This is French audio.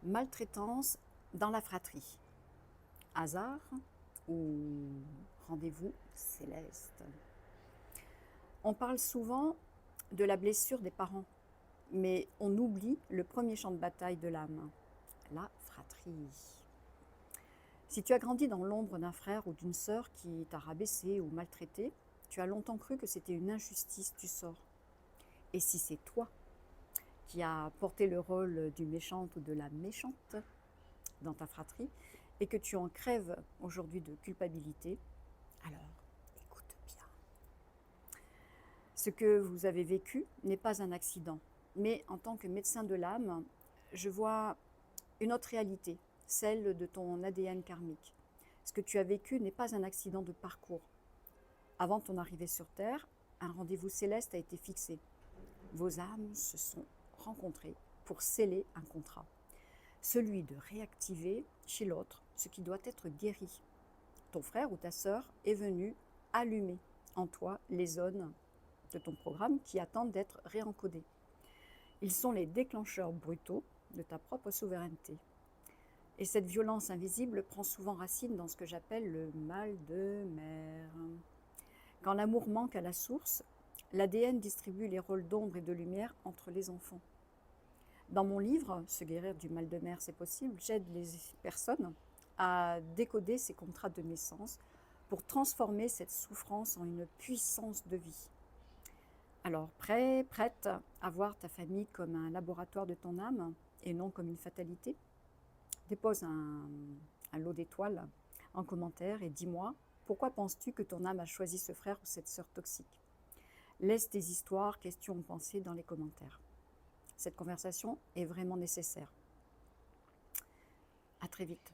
Maltraitance dans la fratrie. Hasard ou rendez-vous céleste? On parle souvent de la blessure des parents, mais on oublie le premier champ de bataille de l'âme, la fratrie. Si tu as grandi dans l'ombre d'un frère ou d'une sœur qui t'a rabaissé ou maltraité, tu as longtemps cru que c'était une injustice du sort. Et si c'est toi qui as porté le rôle du méchant ou de la méchante dans ta fratrie et que tu en crèves aujourd'hui de culpabilité, alors écoute bien. Ce que vous avez vécu n'est pas un accident, mais en tant que médecin de l'âme, je vois une autre réalité, celle de ton ADN karmique. Ce que tu as vécu n'est pas un accident de parcours. Avant ton arrivée sur Terre, un rendez-vous céleste a été fixé. Vos âmes se sont rencontrées pour sceller un contrat, celui de réactiver chez l'autre ce qui doit être guéri. Ton frère ou ta sœur est venu allumer en toi les zones de ton programme qui attendent d'être réencodées. Ils sont les déclencheurs brutaux de ta propre souveraineté. Et cette violence invisible prend souvent racine dans ce que j'appelle le mal de mer. Quand l'amour manque à la source, l'ADN distribue les rôles d'ombre et de lumière entre les enfants. Dans mon livre « Se guérir du mal de mer, c'est possible », j'aide les personnes à décoder ces contrats de naissance pour transformer cette souffrance en une puissance de vie. Alors, prête à voir ta famille comme un laboratoire de ton âme et non comme une fatalité? Dépose un lot d'étoiles en commentaire et dis-moi, pourquoi penses-tu que ton âme a choisi ce frère ou cette sœur toxique? Laisse tes histoires, questions ou pensées dans les commentaires. Cette conversation est vraiment nécessaire. À très vite.